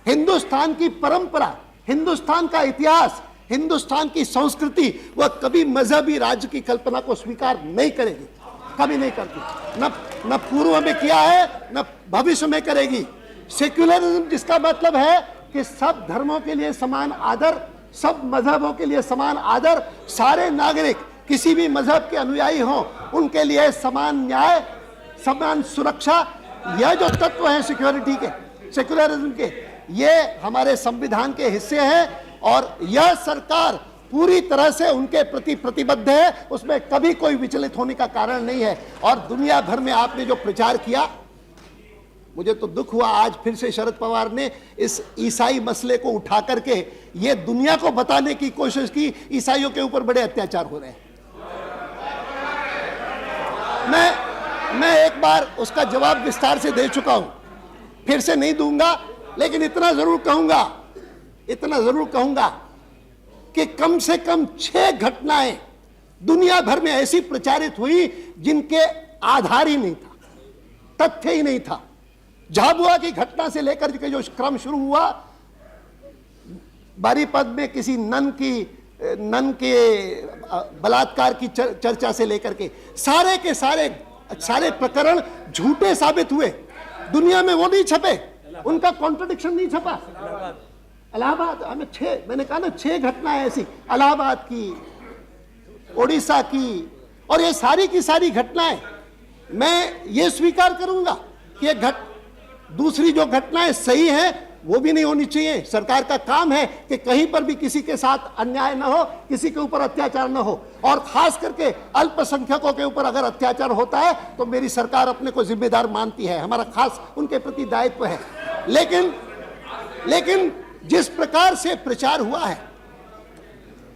हिंदुस्तान की परंपरा, हिंदुस्तान का इतिहास, हिंदुस्तान की संस्कृति वह कभी मजहबी राज्य की कल्पना को स्वीकार नहीं करेगी, कभी नहीं करती। न पूर्व में किया है, न भविष्य में करेगी। सेक्युलरिज्म जिसका मतलब है कि सब धर्मों के लिए समान आदर, सब मजहबों के लिए समान आदर, सारे नागरिक किसी भी मजहब के अनुयायी हों उनके लिए समान न्याय, समान सुरक्षा, यह जो तत्व है सिक्योरिटी के, सेक्युलरिज्म के, ये हमारे संविधान के हिस्से हैं और यह सरकार पूरी तरह से उनके प्रति प्रतिबद्ध है, उसमें कभी कोई विचलित होने का कारण नहीं है। और दुनिया भर में आपने जो प्रचार किया, मुझे तो दुख हुआ आज फिर से शरद पवार ने इस ईसाई मसले को उठा करके ये दुनिया को बताने की कोशिश की ईसाइयों के ऊपर बड़े अत्याचार हो रहे हैं। मैं एक बार उसका जवाब विस्तार से दे चुका हूं, फिर से नहीं दूंगा, लेकिन इतना जरूर कहूंगा कि कम से कम 6 घटनाएं दुनिया भर में ऐसी प्रचारित हुई जिनके आधार ही नहीं था, तथ्य ही नहीं था। झाबुआ की घटना से लेकर के जो क्रम शुरू हुआ, बारीपद में किसी नन के बलात्कार की चर्चा से लेकर के सारे के सारे प्रकरण झूठे साबित हुए। दुनिया में वो नहीं छपे, उनका कॉन्ट्रडिक्शन नहीं छपा। इलाहाबाद हमें मैंने कहा ना 6 घटनाएं ऐसी, इलाहाबाद की, ओडिशा की, और ये सारी की सारी घटनाएं मैं ये स्वीकार करूंगा कि दूसरी जो घटनाएं सही हैं वो भी नहीं होनी चाहिए। सरकार का काम है कि कहीं पर भी किसी के साथ अन्याय न हो, किसी के ऊपर अत्याचार न हो, और खास करके अल्पसंख्यकों के ऊपर अगर अत्याचार होता है तो मेरी सरकार अपने को जिम्मेदार मानती है, हमारा खास उनके प्रति दायित्व है। लेकिन जिस प्रकार से प्रचार हुआ है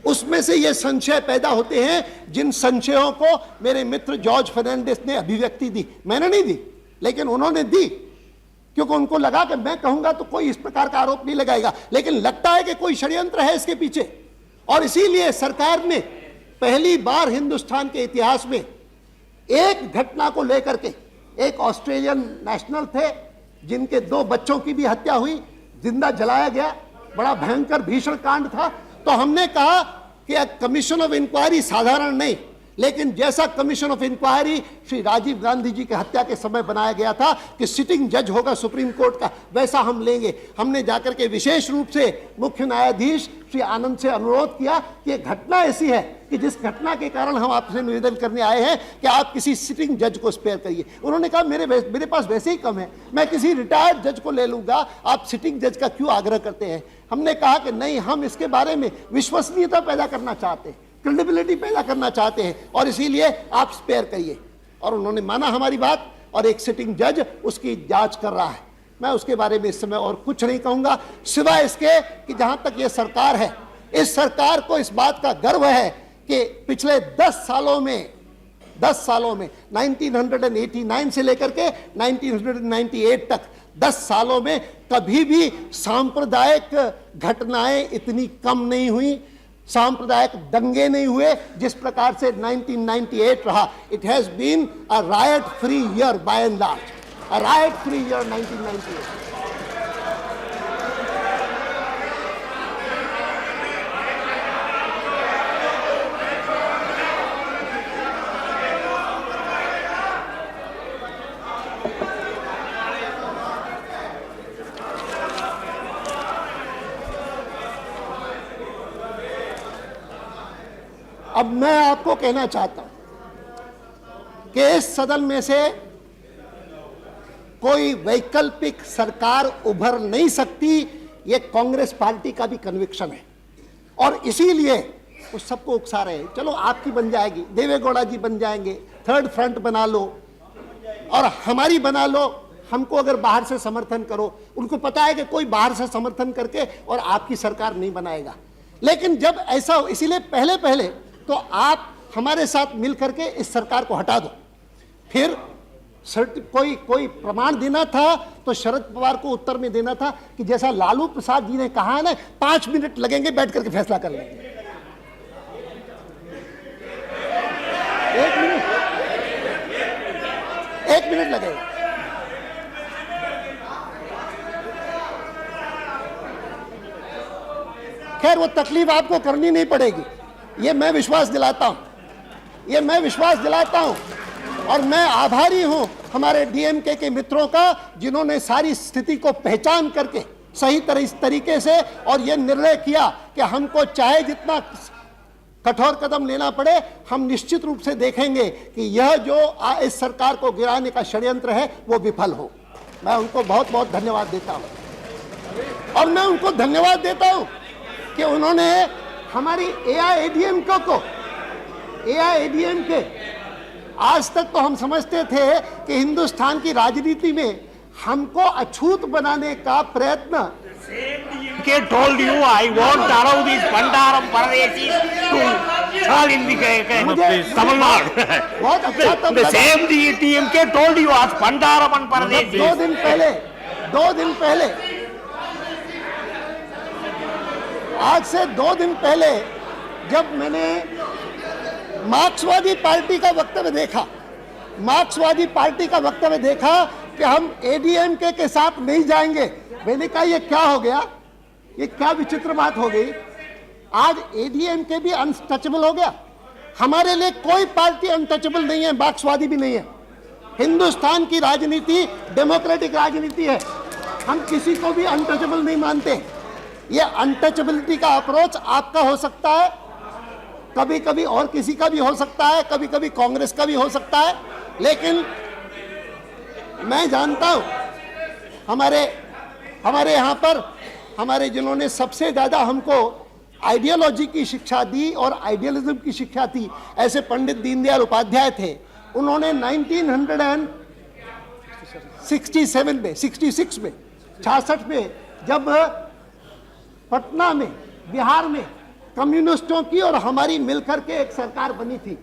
उसमें से ये संशय पैदा होते हैं, जिन संशयों को मेरे मित्र जॉर्ज फर्नांडिस ने अभिव्यक्ति दी, मैंने नहीं दी लेकिन उन्होंने दी, क्योंकि उनको लगा कि मैं कहूंगा तो कोई इस प्रकार का आरोप नहीं लगाएगा, लेकिन लगता है कि कोई षड्यंत्र है इसके पीछे। और इसीलिए सरकार ने पहली बार हिंदुस्तान के इतिहास में एक घटना को लेकर के, एक ऑस्ट्रेलियन नेशनल थे जिनके 2 बच्चों की भी हत्या हुई, जिंदा जलाया गया, बड़ा भयंकर भीषण कांड था। तो हमने कहा कि कमीशन ऑफ इंक्वायरी साधारण नहीं, लेकिन जैसा commission of inquiry Shri Rajiv Gandhi ji के हत्या के समय बनाया गया था कि सिटिंग जज होगा सुप्रीम कोर्ट का, वैसा हम लेंगे। हमने जाकर के विशेष रूप से मुख्य न्यायाधीश श्री आनंद से अनुरोध किया कि एक घटना ऐसी है कि जिस घटना के कारण हम आपसे निवेदन करने आए हैं कि आप किसी सिटिंग जज को स्पेयर करिए। उन्होंने कहा मेरे पास वैसे ही कम है, मैं किसी रिटायर्ड जज को ले लूंगा, आप सिटिंग जज का क्यों आग्रह करते हैं। हमने कहा कि नहीं, हम इसके बारे में विश्वसनीयता पैदा करना चाहते हैं, क्रेडिबिलिटी पैदा करना चाहते हैं, और इसीलिए आप स्पेयर करिए। और उन्होंने माना हमारी बात, और एक सिटिंग जज उसकी जांच कर रहा है। मैं उसके बारे में इस समय और कुछ नहीं कहूंगा, सिवाय इसके कि जहां तक ये सरकार है, इस सरकार को इस बात का गर्व है कि पिछले 10 सालों में 1989 से लेकर के 1998 तक 10 सालों में कभी भी सांप्रदायिक घटनाएं इतनी कम नहीं हुई, सांप्रदायिक दंगे नहीं हुए जिस प्रकार से 1998 रहा। It has been a riot free year by and large, a riot free year 1998। अब मैं आपको कहना चाहता हूं कि इस सदन में से कोई वैकल्पिक सरकार उभर नहीं सकती, ये कांग्रेस पार्टी का भी कन्विक्शन है और इसीलिए वो सबको उकसा रहे हैं। चलो आपकी बन जाएगी, देवेगौड़ा जी बन जाएंगे, थर्ड फ्रंट बना लो और हमारी बना लो, हमको अगर बाहर से समर्थन करो। उनको पता है कि कोई बाहर से समर्थन करके और आपकी सरकार नहीं बनाएगा। लेकिन जब ऐसा हो, इसीलिए पहले पहले तो आप हमारे साथ मिल करके इस सरकार को हटा दो। फिर कोई प्रमाण देना था तो शरद पवार को उत्तर में देना था कि जैसा लालू प्रसाद जी ने कहा है ना, 5 मिनट लगेंगे, बैठ करके फैसला कर लेंगे। 1 मिनट लगेगा। खैर वो तकलीफ आपको करनी नहीं पड़ेगी, ये मैं विश्वास दिलाता हूं, और मैं आभारी हूं हमारे डीएमके के मित्रों का जिन्होंने सारी स्थिति को पहचान करके सही तरीके से और ये निर्णय किया कि हमको चाहे जितना कठोर कदम लेना पड़े, हम निश्चित रूप से देखेंगे कि यह जो इस सरकार को गिराने का षड्यंत्र है वो विफल हो। मैं उनको बहुत बहुत धन्यवाद देता हूं और मैं उनको धन्यवाद देता हूं कि उन्होंने हमारी एआईएडीएमके आज तक तो हम समझते थे कि हिंदुस्तान की राजनीति में हमको अछूत बनाने का प्रयत्न told you I won't allow these Pandaram Paradesi to fall in the Tamil Nadu. बहुत अच्छा तब The same TMK told you as Pandaram and Paradesi. 2 दिन पहले आज से 2 दिन पहले जब मैंने मार्क्सवादी पार्टी का वक्तव्य देखा कि हम एडीएमके के साथ नहीं जाएंगे, मैंने कहा ये क्या हो गया, ये क्या विचित्र बात हो गई। आज एडीएमके भी अनटचेबल हो गया। हमारे लिए कोई पार्टी अनटचेबल नहीं है, मार्क्सवादी भी नहीं है। हिंदुस्तान की राजनीति डेमोक्रेटिक राजनीति है, हम किसी को भी अनटचेबल नहीं मानते। ये अनटचेबिलिटी का अप्रोच आपका हो सकता है, कभी कभी और किसी का भी हो सकता है, कभी कभी कांग्रेस का भी हो सकता है, लेकिन मैं जानता हूं हमारे यहाँ पर हमारे जिन्होंने सबसे ज़्यादा हमको आइडियोलॉजी की शिक्षा दी और आइडियलिज्म की शिक्षा थी, ऐसे पंडित दीनदयाल उपाध्याय थे। उन्होंने 1966 में जब पटना में बिहार में कम्युनिस्टों की और हमारी मिलकर के एक सरकार बनी थी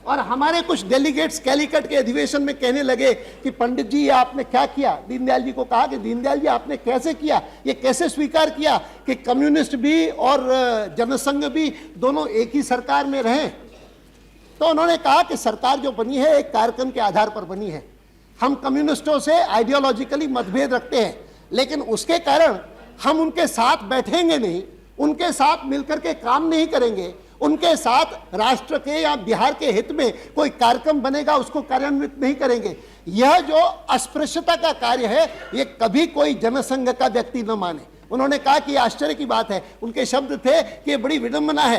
और हमारे कुछ डेलीगेट्स कैलिकट के अधिवेशन में कहने लगे कि पंडित जी ये आपने क्या किया। दीनदयाल जी को कहा कि दीनदयाल जी आपने कैसे किया, ये कैसे स्वीकार किया कि कम्युनिस्ट भी और जनसंघ भी दोनों एक ही सरकार में रहें। तो उन्होंने कहा कि सरकार जो बनी है एक कार्यक्रम के आधार पर बनी है, हम कम्युनिस्टों से आइडियोलॉजिकली मतभेद रखते हैं, लेकिन उसके कारण हम उनके साथ बैठेंगे नहीं, उनके साथ मिलकर के काम नहीं करेंगे, उनके साथ राष्ट्र के या बिहार के हित में कोई कार्यक्रम बनेगा उसको कार्यान्वित नहीं करेंगे। यह जो अस्पृश्यता का कार्य है ये कभी कोई जनसंघ का व्यक्ति न माने। उन्होंने कहा कि आश्चर्य की बात है, उनके शब्द थे कि ये बड़ी विडंबना है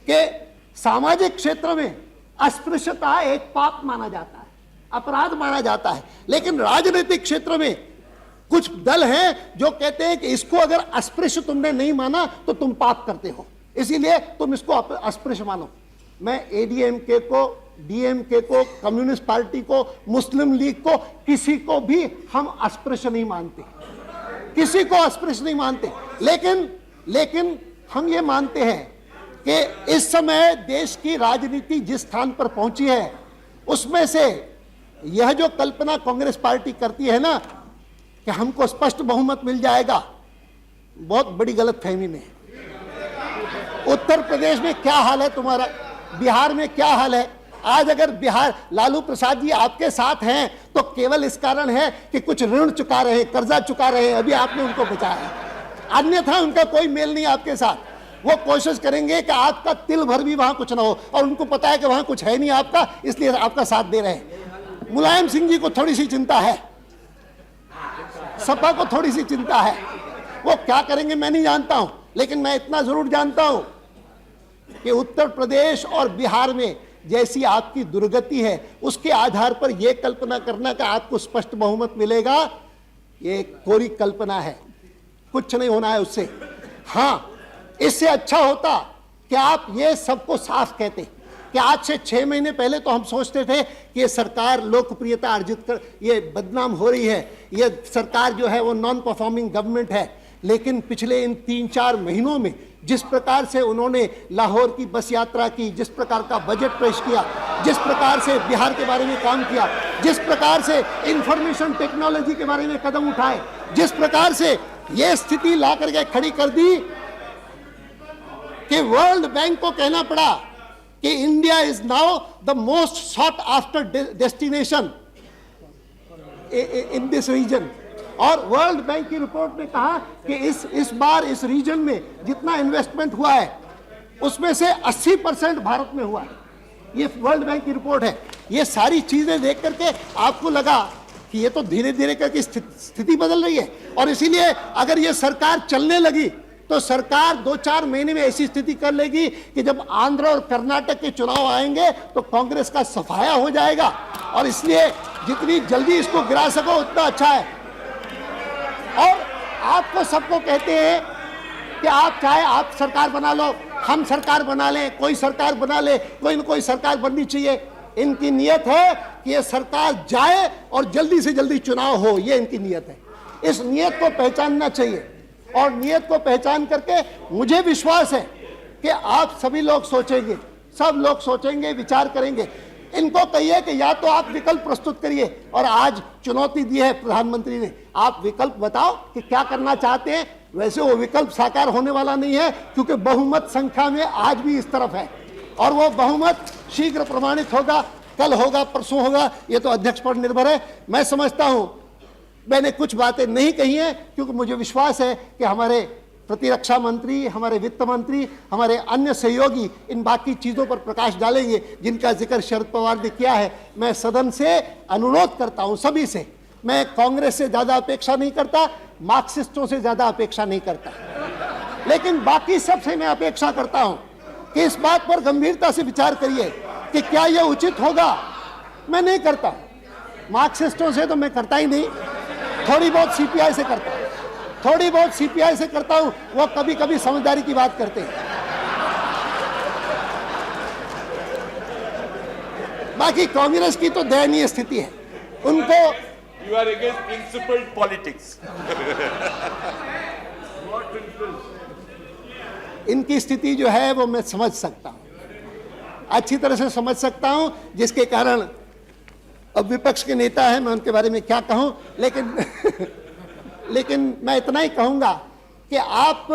कि सामाजिक क्षेत्र में अस्पृश्यता एक पाप माना जाता है, अपराध माना जाता है, लेकिन राजनीतिक क्षेत्र में कुछ दल हैं जो कहते हैं कि इसको अगर अस्पृश्य तुमने नहीं माना तो तुम पाप करते हो, इसीलिए तुम इसको अस्पृश्य मानो। मैं एडीएमके को, डीएमके को, कम्युनिस्ट पार्टी को, मुस्लिम लीग को, किसी को भी हम अस्पृश्य नहीं मानते, किसी को अस्पृश्य नहीं मानते, लेकिन हम ये मानते हैं कि इस समय देश की राजनीति जिस स्थान पर पहुंची है उसमें से यह जो कल्पना कांग्रेस पार्टी करती है ना कि हमको स्पष्ट बहुमत मिल जाएगा, बहुत बड़ी गलतफहमी में है। उत्तर प्रदेश में क्या हाल है तुम्हारा, बिहार में क्या हाल है? आज अगर बिहार लालू प्रसाद जी आपके साथ हैं तो केवल इस कारण है कि कुछ ऋण चुका रहे हैं, कर्जा चुका रहे हैं, अभी आपने उनको बचाया है, अन्यथा उनका कोई मेल नहीं आपके साथ। वो कोशिश करेंगे कि आपका तिल भर भी वहां कुछ ना हो, और उनको पता है कि वहां कुछ है नहीं आपका, इसलिए आपका साथ दे रहे हैं। मुलायम सिंह जी को थोड़ी सी चिंता है, सपा को थोड़ी सी चिंता है, वो क्या करेंगे मैं नहीं जानता हूं, लेकिन मैं इतना जरूर जानता हूं कि उत्तर प्रदेश और बिहार में जैसी आपकी दुर्गति है उसके आधार पर यह कल्पना करना कि आपको स्पष्ट बहुमत मिलेगा, ये कोरी कल्पना है, कुछ नहीं होना है उससे। हाँ, इससे अच्छा होता कि आप ये सबको साफ कहते कि आज से 6 महीने पहले तो हम सोचते थे कि ये सरकार लोकप्रियता अर्जित कर, ये बदनाम हो रही है, ये सरकार जो है वो नॉन परफॉर्मिंग गवर्नमेंट है, लेकिन पिछले इन 3-4 महीनों में जिस प्रकार से उन्होंने लाहौर की बस यात्रा की, जिस प्रकार का बजट पेश किया, जिस प्रकार से बिहार के बारे में काम किया, जिस प्रकार से इंफॉर्मेशन टेक्नोलॉजी के बारे में कदम उठाए, जिस प्रकार से ये स्थिति ला करके खड़ी कर दी कि वर्ल्ड बैंक को कहना पड़ा कि India is now the most sought after destination in this region. और वर्ल्ड बैंक की रिपोर्ट ने कहा कि इस बार इस रीजन में जितना इन्वेस्टमेंट हुआ है उसमें से 80% भारत में हुआ है, ये वर्ल्ड बैंक की रिपोर्ट है। ये सारी चीजें देख करके आपको लगा कि ये तो धीरे धीरे करके स्थिति बदल रही है, और इसीलिए अगर ये सरकार चलने लगी तो सरकार 2-4 महीने में ऐसी स्थिति कर लेगी कि जब आंध्र और कर्नाटक के चुनाव आएंगे तो कांग्रेस का सफाया हो जाएगा, और इसलिए जितनी जल्दी इसको गिरा सको उतना अच्छा है। और आपको सबको कहते हैं कि आप चाहे आप सरकार बना लो, हम सरकार बना लें, कोई सरकार बना ले, कोई न कोई सरकार बननी चाहिए। इनकी नियत है कि ये सरकार जाए और जल्दी से जल्दी चुनाव हो, ये इनकी नियत है। इस नियत को पहचानना चाहिए, और नियत को पहचान करके मुझे विश्वास है कि आप सभी लोग सोचेंगे, सब लोग सोचेंगे, विचार करेंगे। इनको कहिए कि या तो आप विकल्प प्रस्तुत करिए, और आज चुनौती दी है प्रधानमंत्री ने, आप विकल्प बताओ कि क्या करना चाहते हैं। वैसे वो विकल्प साकार होने वाला नहीं है, क्योंकि बहुमत संख्या में आज भी इस तरफ है, और वो बहुमत शीघ्र प्रमाणित होगा, कल होगा, परसों होगा, ये तो अध्यक्ष पर निर्भर है। मैं समझता हूं मैंने कुछ बातें नहीं कही हैं, क्योंकि मुझे विश्वास है कि हमारे प्रतिरक्षा मंत्री, हमारे वित्त मंत्री, हमारे अन्य सहयोगी इन बाकी चीज़ों पर प्रकाश डालेंगे जिनका जिक्र शरद पवार ने किया है। मैं सदन से अनुरोध करता हूं सभी से, मैं कांग्रेस से ज़्यादा अपेक्षा नहीं करता, मार्क्सिस्टों से ज़्यादा अपेक्षा नहीं करता, लेकिन बाकी सबसे मैं अपेक्षा करता हूं कि इस बात पर गंभीरता से विचार करिए कि क्या यह उचित होगा। मैं नहीं करता, मार्क्सिस्टों से तो मैं करता ही नहीं, थोड़ी बहुत सीपीआई से करता हूं, थोड़ी बहुत सीपीआई से करता हूं, वो कभी कभी समझदारी की बात करते हैं। बाकी कांग्रेस की तो दयनीय स्थिति है, उनको You are against principled politics. इनकी स्थिति जो है वो मैं समझ सकता हूं, अच्छी तरह से समझ सकता हूं, जिसके कारण अब विपक्ष के नेता हैं, मैं उनके बारे में क्या कहूं, लेकिन मैं इतना ही कहूंगा कि आप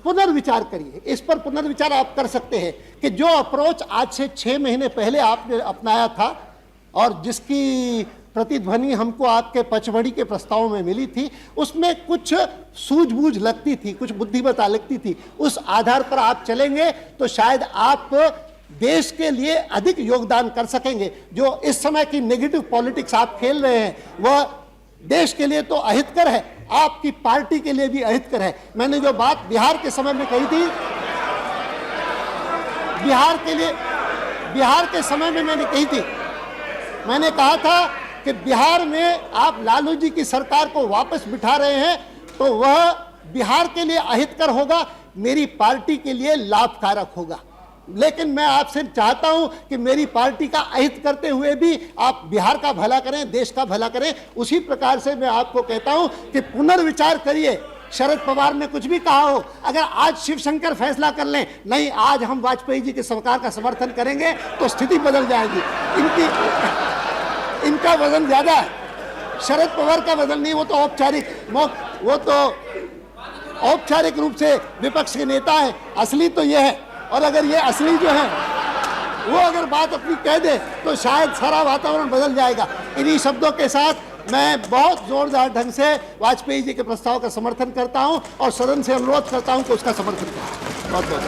पुनर्विचार करिए, इस पर पुनर्विचार आप कर सकते हैं कि जो अप्रोच आज से 6 महीने पहले आपने अपनाया था और जिसकी प्रतिध्वनि हमको आपके पचमढ़ी के प्रस्तावों में मिली थी, उसमें कुछ सूझबूझ लगती थी, कुछ बुद्धिमत्ता लगती थी, उस आधार पर आप चलेंगे तो शायद आप देश के लिए अधिक योगदान कर सकेंगे। जो इस समय की नेगेटिव पॉलिटिक्स आप खेल रहे हैं वह देश के लिए तो अहितकर है, आपकी पार्टी के लिए भी अहितकर है। मैंने जो बात बिहार के समय में कही थी, बिहार के समय में मैंने कही थी, मैंने कहा था कि बिहार में आप लालू जी की सरकार को वापस बिठा रहे हैं तो वह बिहार के लिए अहितकर होगा, मेरी पार्टी के लिए लाभकारक होगा। लेकिन मैं आपसे चाहता हूं कि मेरी पार्टी का अहित करते हुए भी आप बिहार का भला करें, देश का भला करें। उसी प्रकार से मैं आपको कहता हूं कि पुनर्विचार करिए। शरद पवार ने कुछ भी कहा हो, अगर आज शिवशंकर फैसला कर लें नहीं आज हम वाजपेयी जी की सरकार का समर्थन करेंगे तो स्थिति बदल जाएगी। इनका वजन ज्यादा है, शरद पवार का बदल नहीं, वो तो औपचारिक रूप से विपक्ष के नेता है। असली तो ये है, और अगर ये असली जो है वो अगर बात अपनी कह दे तो शायद सारा वातावरण बदल जाएगा। इन्हीं शब्दों के साथ मैं बहुत जोरदार ढंग से वाजपेयी जी के प्रस्ताव का समर्थन करता हूं और सदन से अनुरोध करता हूं कि उसका समर्थन करें। बहुत बहुत